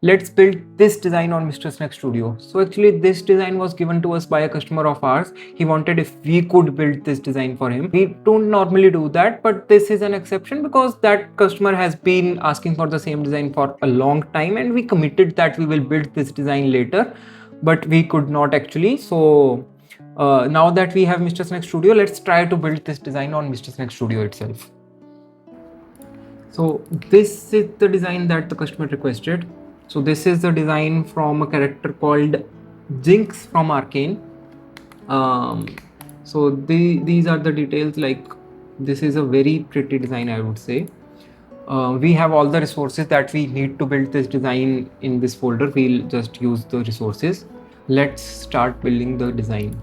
let's build this design on Mr. Snek Studio. So actually this design was given to us by a customer of ours. He wanted if we could build this design for him. We don't normally do that, but this is an exception because that customer has been asking for the same design for a long time, and we committed that we will build this design later, but we could not actually. So now that we have Mr. Snek Studio, let's try to build this design on Mr. Snek Studio itself. So this is the design that the customer requested. So this is the design from a character called JINX from Arcane. So these are the details. Like, this is a very pretty design, I would say. We have all the resources that we need to build this design in this folder. We'll just use the resources. Let's start building the design.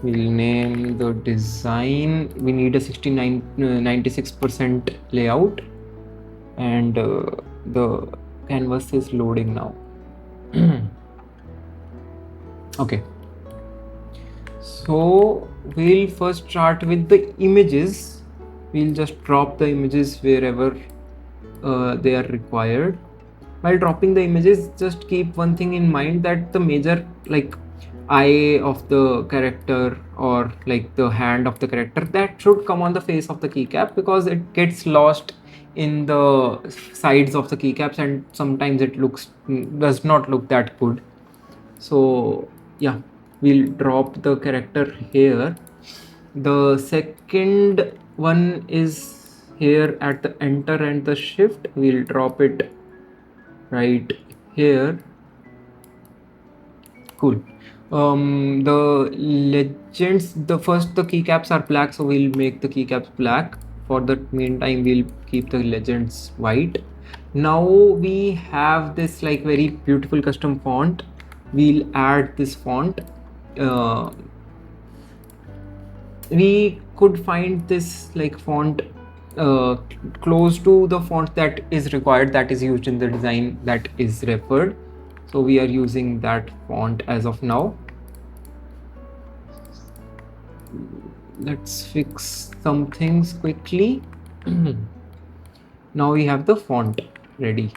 We'll name the design. We need a 96% layout, and the canvas is loading now. Okay, so we'll first start with the images. We'll just drop the images wherever they are required. While dropping the images, just keep one thing in mind, that the major, like, eye of the character or like the hand of the character, that should come on the face of the keycap, because it gets lost in the sides of the keycaps and sometimes it does not look that good. So yeah, we'll drop the character here. The second one is here at the enter and the shift. We'll drop it right here. Cool. The legends, the keycaps are black, so we'll make the keycaps black. For the meantime, we'll keep the legends white. Now we have this like very beautiful custom font. We'll add this font. We could find this like font close to the font that is required, that is used in the design that is referred. So we are using that font as of now. Let's fix some things quickly. Now we have the font ready.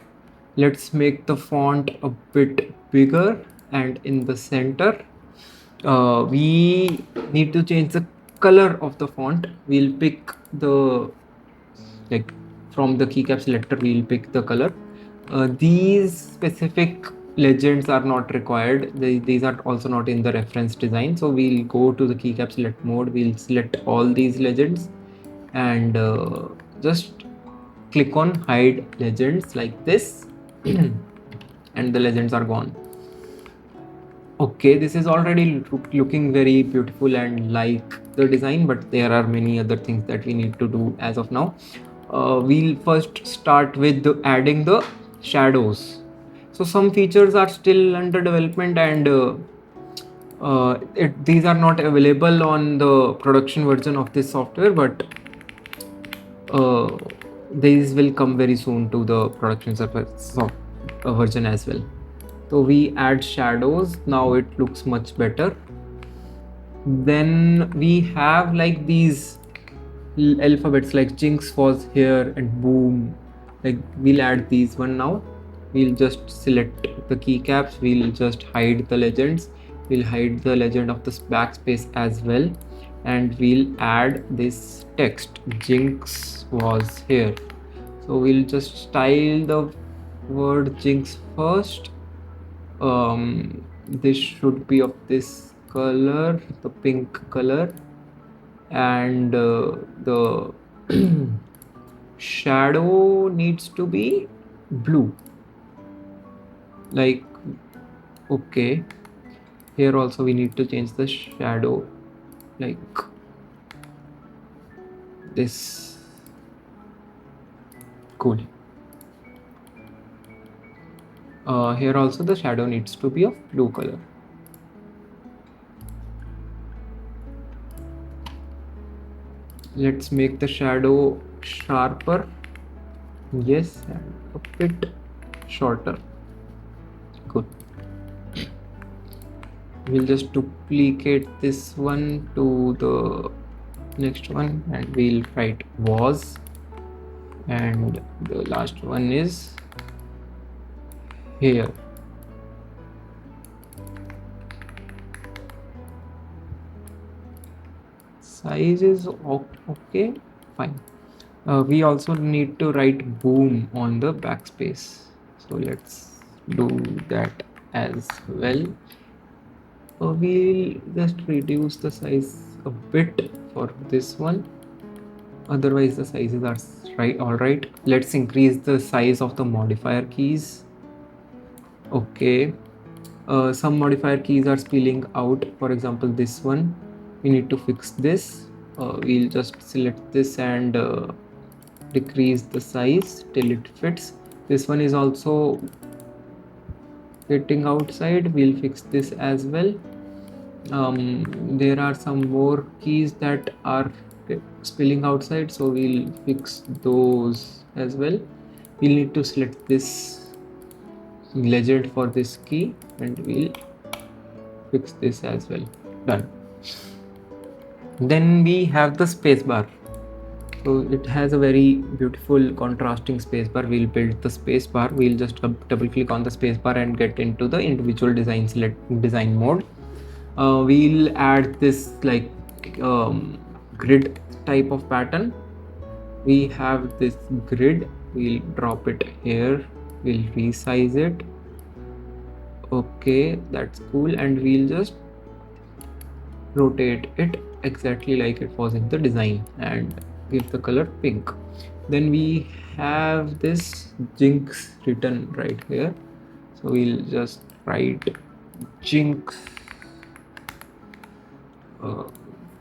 Let's make the font a bit bigger, and in the center we need to change the color of the font. We'll pick the, like, from the keycap selector, we'll pick the color. These specific legends are not required. These are also not in the reference design. So we'll go to the keycap select mode. We'll select all these legends and just click on hide legends like this and the legends are gone. Okay, this is already looking very beautiful and like the design, but there are many other things that we need to do as of now. We'll first start with adding the shadows. So some features are still under development, and these are not available on the production version of this software, but these will come very soon to the production version as well. So we add shadows. Now it looks much better. Then we have like these alphabets, like JINX was here and boom. Like, we'll add these one now. We'll just select the keycaps. We'll just hide the legends. We'll hide the legend of this backspace as well, and we'll add this text, JINX was here. So we'll just style the word JINX first. This should be of this color, the pink color, and the shadow needs to be blue. Like, okay, here also we need to change the shadow like this. Cool. Here also the shadow needs to be of blue color. Let's make the shadow sharper. Yes, and a bit shorter. Good. We'll just duplicate this one to the next one, and we'll write was, and the last one is here. Size is okay, fine. We also need to write boom on the backspace, so let's do that as well. We'll just reduce the size a bit for this one, otherwise the sizes are right. All right, let's increase the size of the modifier keys. Okay, some modifier keys are spilling out, for example this one. We need to fix this. We'll just select this and decrease the size till it fits. This one is also getting outside, we'll fix this as well. There are some more keys that are spilling outside, so we'll fix those as well. We'll need to select this legend for this key and we'll fix this as well. Done. Then we have the spacebar. So it has a very beautiful contrasting spacebar. We'll build the spacebar. We'll just double click on the spacebar and get into the individual design mode. We'll add this like grid type of pattern. We have this grid. We'll drop it here. We'll resize it. Okay, that's cool, and we'll just rotate it exactly like it was in the design and give the color pink. Then we have this JINX written right here, so we'll just write JINX.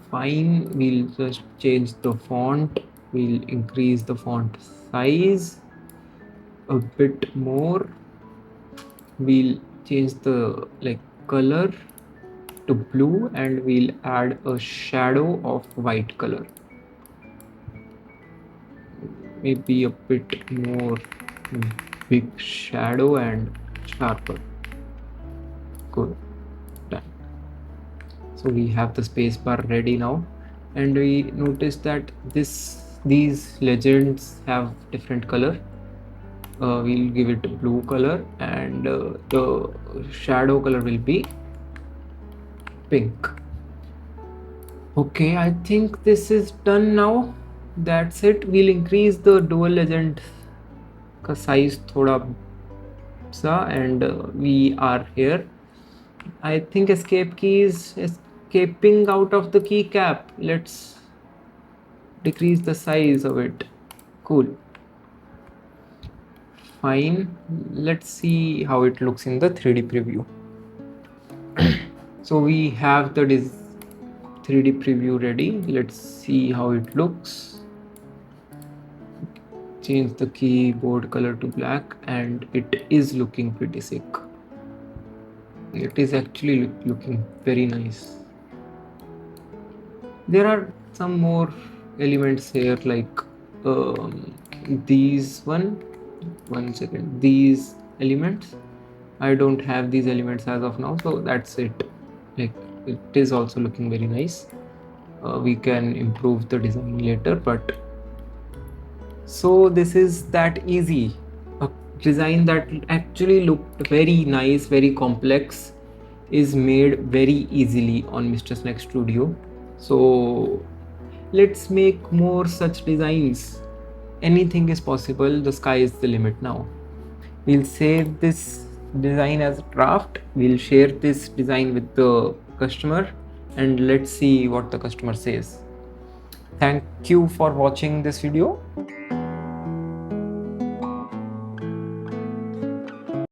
Fine, we'll just change the font. We'll increase the font size a bit more. We'll change the color to blue and we'll add a shadow of white color, maybe a bit more big shadow and sharper. Good, done. So we have the spacebar ready now, and we notice that these legends have different color. We'll give it blue color and the shadow color will be pink. Okay, I think this is done now. That's it. We'll increase the dual legend ka size thoda sa, and we are here. I think escape key is escaping out of the keycap. Let's decrease the size of it. Cool. Fine. Let's see how it looks in the 3D preview. So we have the 3D preview ready. Let's see how it looks. Change the keyboard color to black and it is looking pretty sick. It is actually looking very nice. There are some more elements here like these one second, these elements. I don't have these elements as of now, so that's it. Like, it is also looking very nice. We can improve the design later, but so this is that easy. A design that actually looked very nice, very complex, is made very easily on Mr. Snek Studio. So let's make more such designs. Anything is possible. The sky is the limit now. We'll save this design as a draft. We'll share this design with the customer and let's see what the customer says. Thank you for watching this video.